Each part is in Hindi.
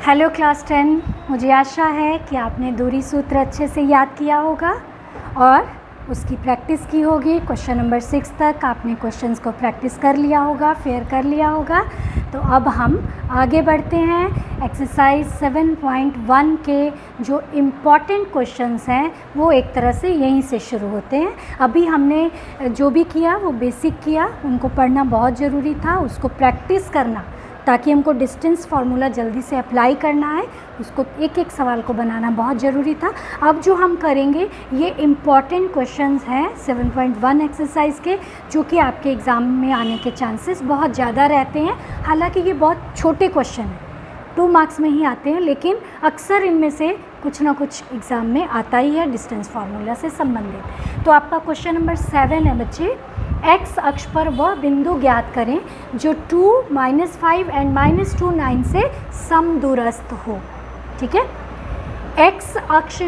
Hello class 10। मुझे आशा है कि आपने दूरी सूत्र अच्छे से याद किया होगा और उसकी प्रैक्टिस की होगी। क्वेश्चन नंबर 6 तक आपने क्वेश्चंस को प्रैक्टिस कर लिया होगा, फेयर कर लिया होगा। तो अब हम आगे बढ़ते हैं। एक्सरसाइज 7.1 के जो इम्पॉर्टेंट क्वेश्चंस हैं वो एक तरह से यहीं से शुरू होते हैं। अभी हमने जो भी किया वो बेसिक किया, उनको पढ़ना बहुत ज़रूरी था, उसको प्रैक्टिस करना ताकि हमको डिस्टेंस फार्मूला जल्दी से अप्लाई करना है, उसको एक एक सवाल को बनाना बहुत ज़रूरी था। अब जो हम करेंगे ये इम्पॉर्टेंट क्वेश्चंस हैं 7.1 एक्सरसाइज के, जो कि आपके एग्ज़ाम में आने के चांसेस बहुत ज़्यादा रहते हैं। हालांकि ये बहुत छोटे क्वेश्चन हैं, 2 मार्क्स में ही आते हैं, लेकिन अक्सर इनमें से कुछ ना कुछ एग्ज़ाम में आता ही है डिस्टेंस फार्मूला से संबंधित। तो आपका क्वेश्चन नंबर 7 है बच्चे, एक्स अक्ष पर वह बिंदु ज्ञात करें जो 2, -5 एंड -2, 9 से समदूरस्थ हो। ठीक है, एक्स अक्ष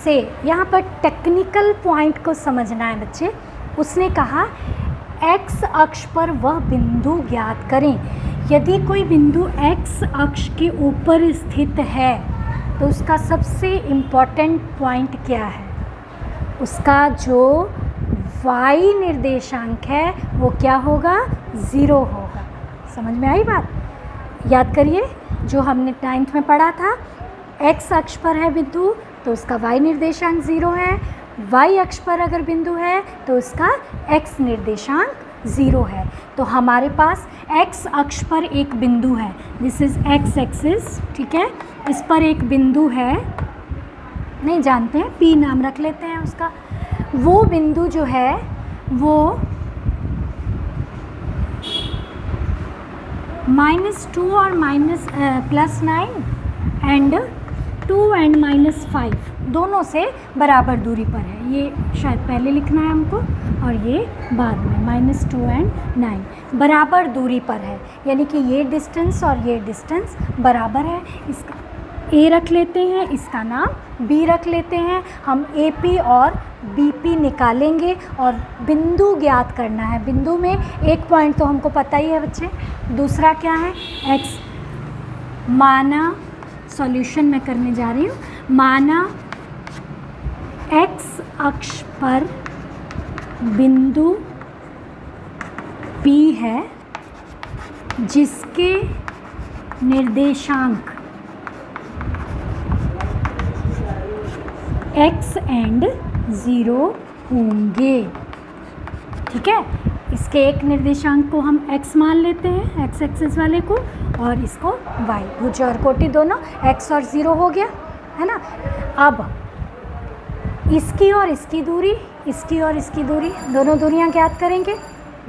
से यहाँ पर टेक्निकल पॉइंट को समझना है बच्चे। उसने कहा एक्स अक्ष पर वह बिंदु ज्ञात करें। यदि कोई बिंदु एक्स अक्ष के ऊपर स्थित है तो उसका सबसे इम्पॉर्टेंट पॉइंट क्या है? उसका जो y निर्देशांक है वो क्या होगा? 0 होगा। समझ में आई बात? याद करिए जो हमने 9th में पढ़ा था, x अक्ष पर है बिंदु तो उसका y निर्देशांक 0 है, y अक्ष पर अगर बिंदु है तो उसका x निर्देशांक 0 है। तो हमारे पास x अक्ष पर एक बिंदु है, दिस इज़ x एक्सिस। ठीक है, इस पर एक बिंदु है, नहीं जानते हैं, p नाम रख लेते हैं उसका। वो बिंदु जो है वो -2 और +9 एंड 2 एंड -5 दोनों से बराबर दूरी पर है। ये शायद पहले लिखना है हमको और ये बाद में, -2 एंड 9 बराबर दूरी पर है, यानी कि ये डिस्टेंस और ये डिस्टेंस बराबर है। इसका ए रख लेते हैं, इसका नाम बी रख लेते हैं। हम ए पी और बी पी निकालेंगे और बिंदु ज्ञात करना है। बिंदु में एक पॉइंट तो हमको पता ही है बच्चे, दूसरा क्या है? एक्स। माना, सॉल्यूशन मैं करने जा रही हूँ, माना एक्स अक्ष पर बिंदु पी है जिसके निर्देशांक x एंड 0 होंगे। ठीक है, इसके एक निर्देशांक को हम x मान लेते हैं, x एक्सिस वाले को, और इसको y। भुज और कोटि दोनों x और 0 हो गया है ना। अब इसकी और इसकी दूरी, इसकी और इसकी दूरी, दोनों दूरियां ज्ञात करेंगे,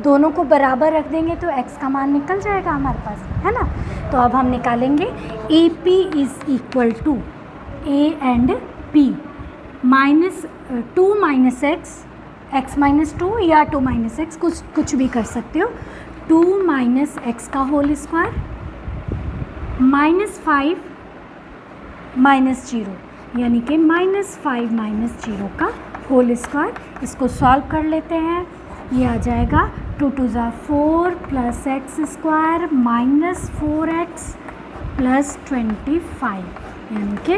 दोनों को बराबर रख देंगे तो x का मान निकल जाएगा हमारे पास, है ना। तो अब हम निकालेंगे AP is equal to A and P -2 -x, x -2 या 2 -x, कुछ भी कर सकते हो। 2 -x का होल स्क्वायर -5 -0, यानी कि -5 -0 का होल स्क्वायर। इसको सॉल्व कर लेते हैं, ये आ जाएगा 2 × 4 + x² -4x +25, यानी कि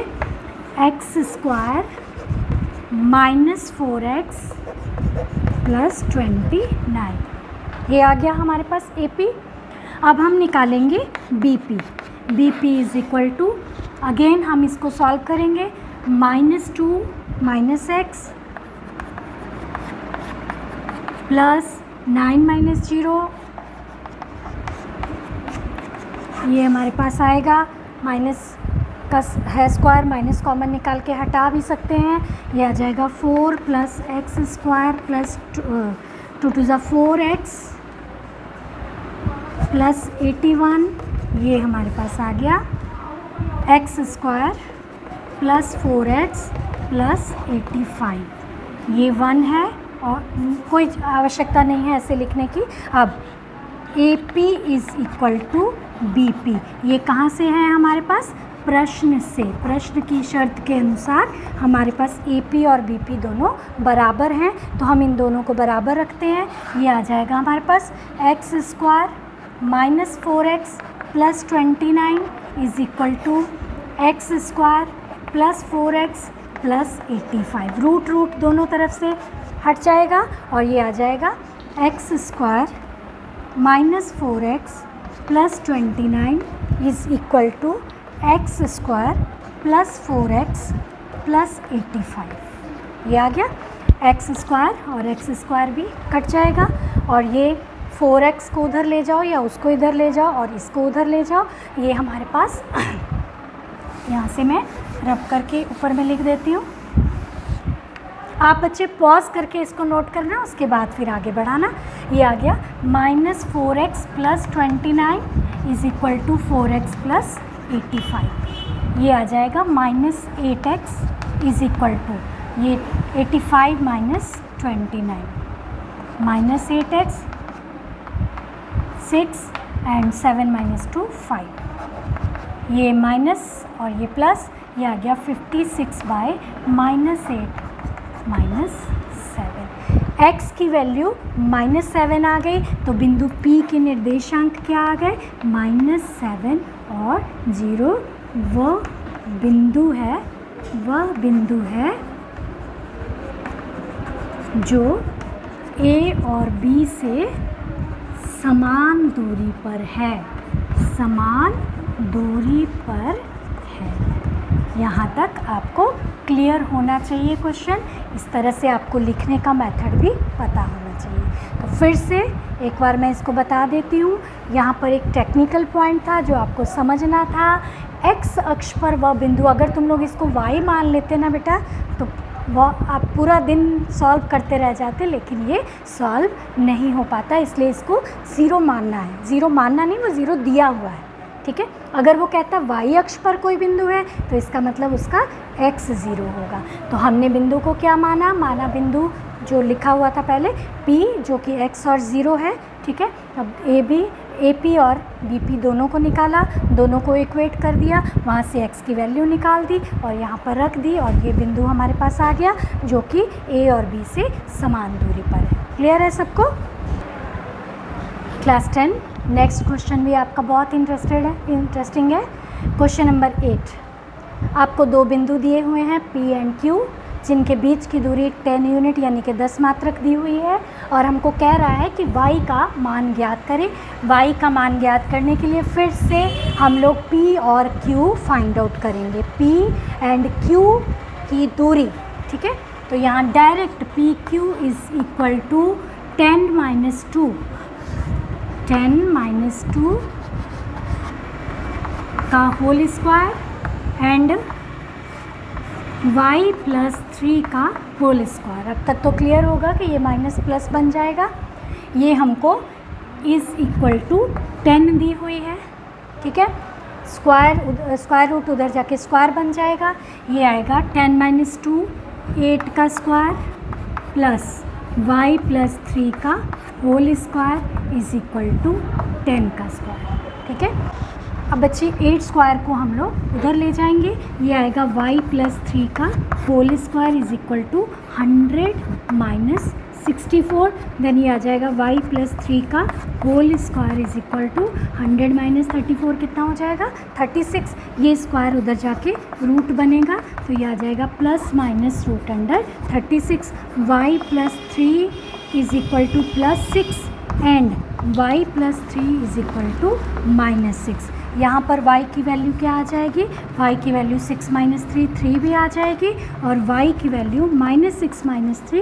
x² -4x +29। ये आ गया हमारे पास AP। अब हम निकालेंगे BP। BP is equal to, again हम इसको सॉल्व करेंगे, -2 -x +9 -0, ये हमारे पास आएगा, माइनस का है स्क्वायर, माइनस कॉमन निकाल के हटा भी सकते हैं, ये आ जाएगा 4 + x² +2 × 4x +81, ये हमारे पास आ गया x² +4x +85, ये 1 है और कोई आवश्यकता नहीं है ऐसे लिखने की। अब AP is equal to BP, ये कहाँ से है हमारे पास? प्रश्न से, प्रश्न की शर्त के अनुसार हमारे पास AP और BP दोनों बराबर हैं, तो हम इन दोनों को बराबर रखते हैं। ये आ जाएगा हमारे पास x² -4x +29 is equal to x square plus 4x plus 85, root root दोनों तरफ से हट जाएगा और ये आ जाएगा x square minus 4x plus 29 is equal to x square plus 4x plus 85। ये आ गया, एक्स स्क्वायर और एक्स स्क्वायर भी कट जाएगा और ये 4x को उधर ले जाओ या उसको इधर ले जाओ और इसको उधर ले जाओ। ये हमारे पास यहाँ से मैं रब करके ऊपर में लिख देती हूँ। आप बच्चे पॉज करके इसको नोट करना, उसके बाद फिर आगे बढ़ाना। ये आ गया minus 4x plus 29 is equal to 4x plus 85। ये आ जाएगा minus 8x is equal to ये 85 minus 29, minus 8x 6 and 7 minus 2 5। ये माइनस और ये प्लस, ये आ गया 56 बाय माइनस 8 माइनस 7। x की वैल्यू माइनस 7 आ गई, तो बिंदु P के निर्देशांक क्या आ गए, माइनस 7 और 0। वह बिंदु है जो A और B से समान दूरी पर है, समान दूरी पर है। यहाँ तक आपको क्लियर होना चाहिए क्वेश्चन। इस तरह से आपको लिखने का मेथड भी पता होना चाहिए। तो फिर से एक बार मैं इसको बता देती हूँ। यहाँ पर एक टेक्निकल पॉइंट था जो आपको समझना था। एक्स अक्ष पर वह बिंदु, अगर तुम लोग इसको वाई मान लेते ना बेटा, तो वह आप पूरा दिन सॉल्व करते रह जाते, लेकिन ये सॉल्व नहीं हो पाता। इसलिए इसको ज़ीरो मानना है। ज़ीरो मानना नहीं, वो ज़ीरो दिया हुआ है, ठीक है। अगर वो कहता वाई अक्ष पर कोई बिंदु है तो इसका मतलब उसका एक्स ज़ीरो होगा। तो हमने बिंदु को क्या माना बिंदु जो लिखा हुआ था पहले P, जो कि x और 0 है, ठीक है। अब AP और BP दोनों को निकाला, दोनों को इक्वेट कर दिया, वहाँ से x की वैल्यू निकाल दी और यहाँ पर रख दी और ये बिंदु हमारे पास आ गया जो कि A और B से समान दूरी पर है। क्लियर है सबको? क्लास 10 नेक्स्ट क्वेश्चन भी आपका बहुत इंटरेस्टिंग है। Question number 8। आपको दो बिंदु दिए हुए हैं P एंड Q, जिनके बीच की दूरी 10 यूनिट यानी कि 10 मात्रक दी हुई है और हमको कह रहा है कि y का मान ज्ञात करें। y का मान ज्ञात करने के लिए फिर से हम लोग P और Q फाइंड आउट करेंगे, P एंड Q की दूरी, ठीक है। तो यहाँ direct PQ is equal to 10 minus 2 का whole square and y plus 3 का होल स्क्वायर। अब तक तो क्लियर होगा कि ये माइनस प्लस बन जाएगा। ये हमको इज़ इक्वल टू 10 दी हुई है, ठीक है। स्क्वायर रूट उधर जाके स्क्वायर बन जाएगा। ये आएगा 10 माइनस 2 8 का स्क्वायर प्लस y प्लस 3 का whole square is equal to 10 का स्क्वायर, ठीक है। अब बच्चे 8 स्क्वायर को हम लोग उधर ले जाएंगे। ये आएगा y प्लस 3 का whole square is equal to 100 minus 64। Then ये आ जाएगा y प्लस 3 का whole square is equal to 100 minus 34 कितना हो जाएगा 36। ये स्क्वायर उधर जाके रूट बनेगा, तो ये आ जाएगा plus minus root under 36। y plus 3 is equal to plus 6 and y plus 3 is equal to minus 6। यहाँ पर y की वैल्यू क्या आ जाएगी, y की वैल्यू 6 माइनस 3 भी आ जाएगी और y की वैल्यू माइनस 6 माइनस 3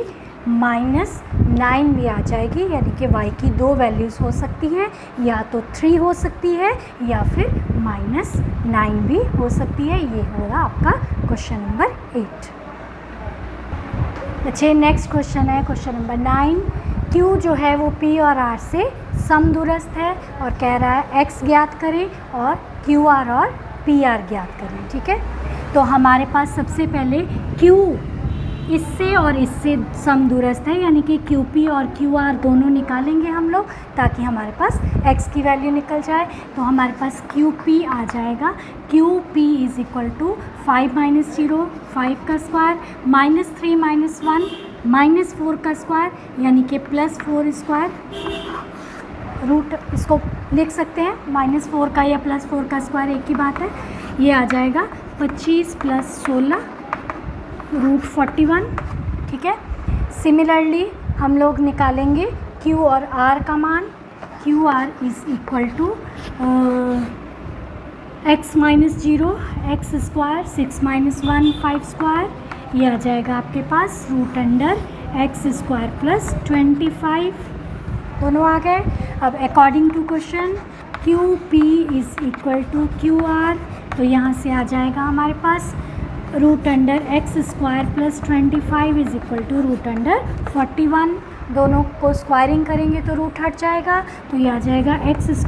माइनस 9 भी आ जाएगी। यानी कि y की दो वैल्यूज़ हो सकती हैं, या तो 3 हो सकती है या फिर माइनस 9 भी हो सकती है। ये होगा आपका क्वेश्चन नंबर 8। अच्छा, नेक्स्ट क्वेश्चन है क्वेश्चन नंबर 9। Q जो है वो P और R से समदूरस्थ है और कह रहा है x ज्ञात करें और QR और PR ज्ञात करें, ठीक है। तो हमारे पास सबसे पहले Q इससे और इससे समदूरस्थ है, यानी कि QP और QR दोनों निकालेंगे हम लोग ताकि हमारे पास x की वैल्यू निकल जाए। तो हमारे पास QP आ जाएगा, QP is equal to 5 minus 0 5 का स्क्वायर माइनस 3 माइनस 1 माइनस 4 का स्क्वायर यानी कि प्लस 4 स्क्वायर। रूट इसको लिख सकते हैं, माइनस 4 का या प्लस 4 का स्क्वायर एक ही बात है। ये आ जाएगा 25 + 16 √41, ठीक है। सिमिलरली हम लोग निकालेंगे Q और R का मान। QR is equal to x - 0 x square 6 - 1 5 square, ये आ जाएगा आपके पास √x² + 25, दोनों आ गए। अब according to question QP is equal to QR, तो यहाँ से आ जाएगा हमारे पास √x² + 25 इज़ इक्वल टू √41। दोनों को स्क्वायरिंग करेंगे तो रूट हट जाएगा, तो ये आ जाएगा x² +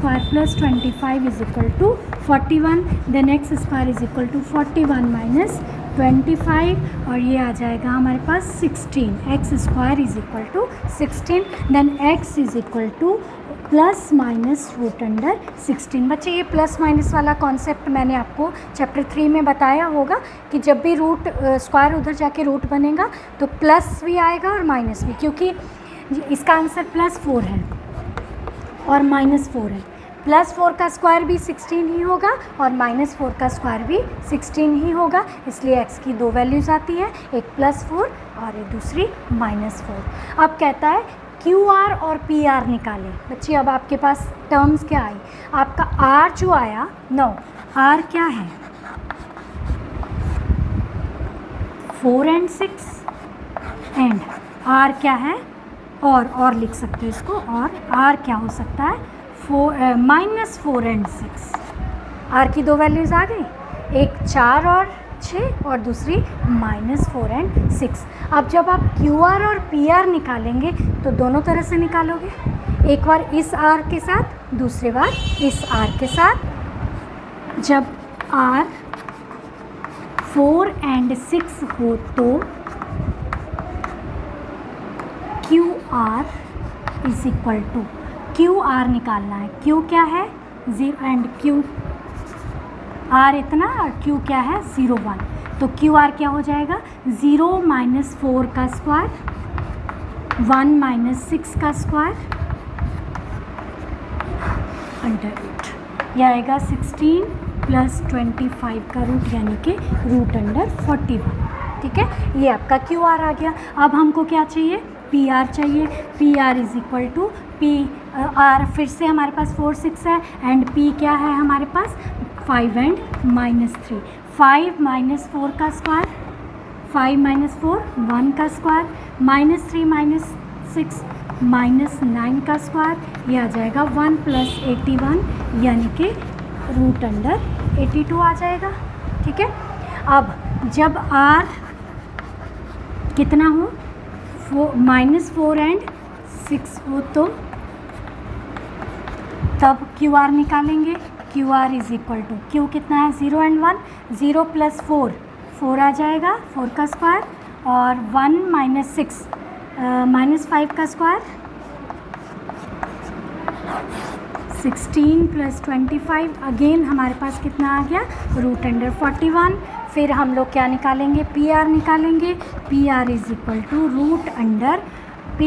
25 is equal to 41, then x² is equal to 41 - 25, और ये आ जाएगा हमारे पास 16, x² is equal to 16, then x is equal to ±√16। बच्चे ये प्लस माइनस वाला कॉन्सेप्ट मैंने आपको चैप्टर 3 में बताया होगा कि जब भी रूट स्क्वायर उधर जाके रूट बनेगा तो प्लस भी आएगा और माइनस भी, क्योंकि इसका आंसर +4 है और -4 है। +4 का स्क्वायर भी 16 ही होगा और -4 का स्क्वायर भी 16 ही होगा, इसलिए x की दो वैल्यूज़ आती है, एक +4 और एक दूसरी -4। अब कहता है QR और PR निकालें। बच्चे अब आपके पास टर्म्स क्या आई, आपका R जो आया 9, R क्या है 4 और 6, एंड R क्या है, और लिख सकते हो इसको, और R क्या हो सकता है -4 और 6। R की दो वैल्यूज़ आ गई, एक 4 और 6 और दूसरी -4 और 6। अब जब आप QR और PR निकालेंगे तो दोनों तरह से निकालोगे, एक बार इस R के साथ, दूसरी बार इस R के साथ। जब R 4 और 6 हो तो QR is equal to, QR निकालना है, Q क्या है 0 एंड Q R इतना और Q क्या है 0 1, तो QR क्या हो जाएगा 0 - 4 का स्क्वायर 1 - 6 का स्क्वायर √, यह आएगा 16 + 25 का रूट, यानी कि √41, ठीक है। ये आपका QR आ गया। अब हमको क्या चाहिए, PR चाहिए। PR is equal to R, फिर से हमारे पास 4 6 है, एंड P क्या है हमारे पास 5 और -3, 5 - 4 का स्क्वायर 5 - 4 1 का स्क्वायर, -3 - 6 -9 का स्क्वायर, ये आ जाएगा 1 + 81, यानी कि √82 आ जाएगा, ठीक है। अब जब R कितना हो -4 और 6 हो तो तब QR निकालेंगे। QR is equal to, Q कितना है 0 और 1, 0 + 4 4 आ जाएगा, 4 का स्क्वायर, और 1 - 6 -5 का स्क्वायर, 16 + 25, अगेन हमारे पास कितना आ गया √41। फिर हम लोग क्या निकालेंगे, PR निकालेंगे। PR is equal to √, P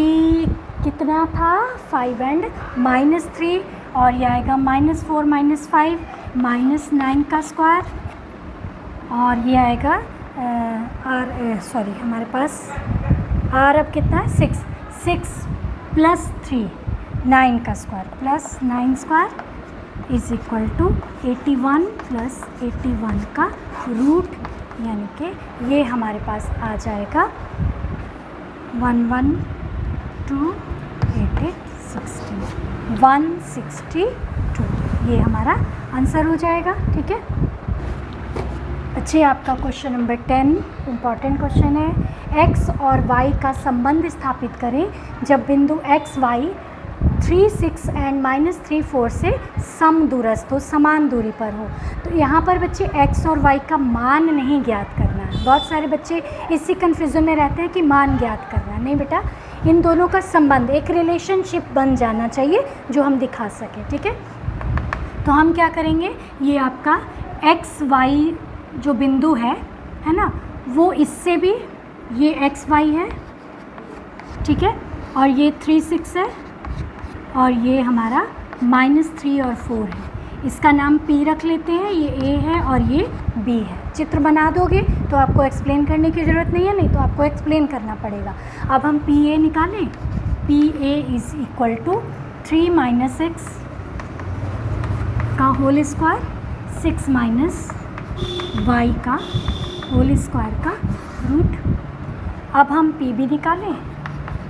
कितना था 5 और -3, और यह आएगा -4 - 5 -9 का स्क्वायर, और ये आएगा हमारे पास R अब कितना है 6 + 3 9 का square plus 9 square is equal to 81 + 81 का रूट, यानी कि ये हमारे पास आ जाएगा 112 88 60 162, ये हमारा आंसर हो जाएगा, ठीक है। अच्छे, आपका क्वेश्चन नंबर 10 इम्पॉर्टेंट क्वेश्चन है। x और y का संबंध स्थापित करें जब बिंदु x y 3 6 एंड -3 4 से समदूरस्थ हो, समान दूरी पर हो। तो यहाँ पर बच्चे x और y का मान नहीं ज्ञात करना है। बहुत सारे बच्चे इसी कन्फ्यूज़न में रहते हैं कि मान ज्ञात करना है। नहीं बेटा, इन दोनों का संबंध, एक रिलेशनशिप बन जाना चाहिए जो हम दिखा सकें, ठीक है। तो हम क्या करेंगे, ये आपका एक्स वाई जो बिंदु है ना, वो इससे भी ये एक्स वाई है, ठीक है, और ये 3 6 है, और ये हमारा -3 और 4 है। इसका नाम P रख लेते हैं, ये A है और ये B है। चित्र बना दोगे तो आपको एक्सप्लेन करने की ज़रूरत नहीं है, नहीं तो आपको एक्सप्लेन करना पड़ेगा। अब हम PA निकालें। PA is equal to 3 minus X का होल स्क्वायर, 6 माइनस वाई का होल स्क्वायर का रूट। अब हम PB निकालें।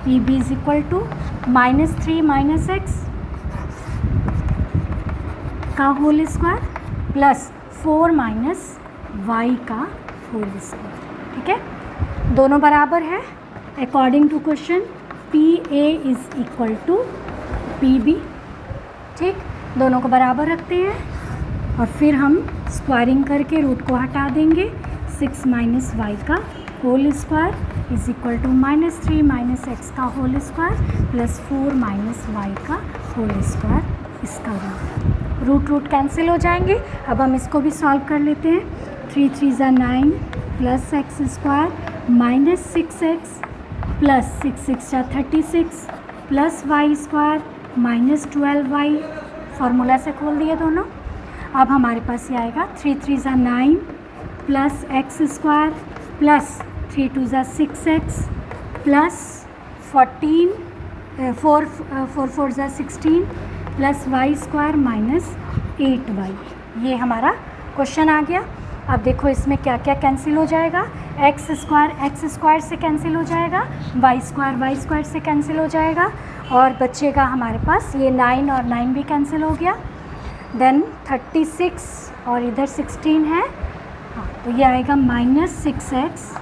PB is equal to -3 minus X का whole square plus 4 minus Y का होल स्क्वायर। ठीक है, दोनों बराबर है। According to question PA is equal to PB। ठीक, दोनों को बराबर रखते हैं और फिर हम स्क्वायरिंग करके रूट को हटा देंगे। 6 माइनस वाई का whole square is equal to -3 minus X का whole square plus 4 minus Y का होल स्क्वायर, इसका रूट कैंसिल हो जाएंगे। अब हम इसको भी सॉल्व कर लेते हैं। 3 3 ज़ा 9 plus x square minus 6x plus 6 6 ज़ा 36 plus y square minus 12y। Formula से खोल दिए दोनों। अब हमारे पास ये आएगा 3 3 ज़ा 9 प्लस एक्स स्क्वायर प्लस 3 2 ज़ा 6x प्लस 4 4 ज़ा 16 plus y square minus 8y। ये हमारा क्वेश्चन आ गया। अब देखो इसमें क्या क्या कैंसिल हो जाएगा। एक्स स्क्वायर से कैंसिल हो जाएगा, वाई स्क्वायर से कैंसिल हो जाएगा और बचेगा हमारे पास ये 9 और 9 भी कैंसिल हो गया। देन 36 और इधर 16 है, हाँ तो ये आएगा -6x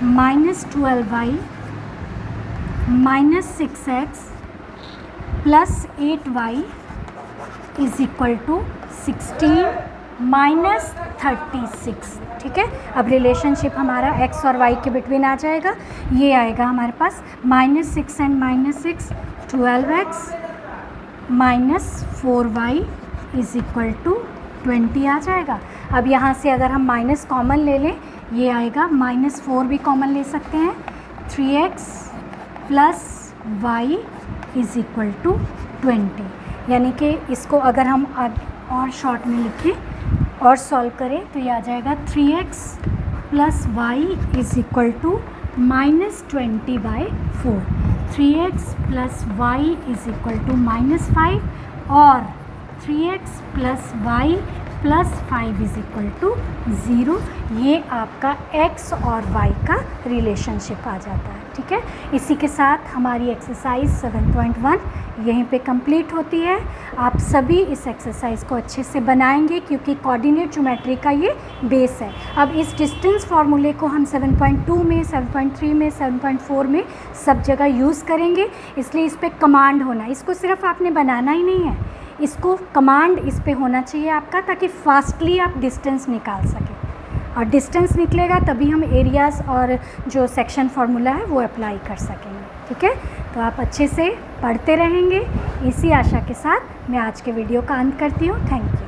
minus 12y minus 6x plus 8y is equal to 16 minus 36। ठीक है, अब रिलेशनशिप हमारा x और y के बिटवीन आ जाएगा। ये आएगा हमारे पास -6 and -6 12x minus 4y is equal to 20 आ जाएगा। अब यहाँ से अगर हम माइनस कॉमन ले लें, ये आएगा -4 भी कॉमन ले सकते हैं। 3x plus y is equal to 20, यानी कि इसको अगर हम और शॉर्ट में लिखें और सॉल्व करें तो ये आ जाएगा 3x plus y is equal to -20/4। 3x plus y is equal to -5 और 3x plus y plus 5 is equal to 0। ये आपका x और y का रिलेशनशिप आ जाता है। ठीक है, इसी के साथ हमारी एक्सरसाइज 7.1 यहीं पे कंप्लीट होती है। आप सभी इस एक्सरसाइज को अच्छे से बनाएंगे क्योंकि कोऑर्डिनेट ज्योमेट्री का ये बेस है। अब इस डिस्टेंस फार्मूले को हम 7.2 में, 7.3 में, 7.4 में सब जगह यूज़ करेंगे, इसलिए इस पर कमांड होना, इसको सिर्फ आपने बनाना ही नहीं है, इसको कमांड इस पे होना चाहिए आपका, ताकि फास्टली आप डिस्टेंस निकाल सकें। और डिस्टेंस निकलेगा तभी हम एरियाज़ और जो सेक्शन फार्मूला है वो अप्लाई कर सकेंगे। ठीक है, तो आप अच्छे से पढ़ते रहेंगे। इसी आशा के साथ मैं आज के वीडियो का अंत करती हूँ। Thank you.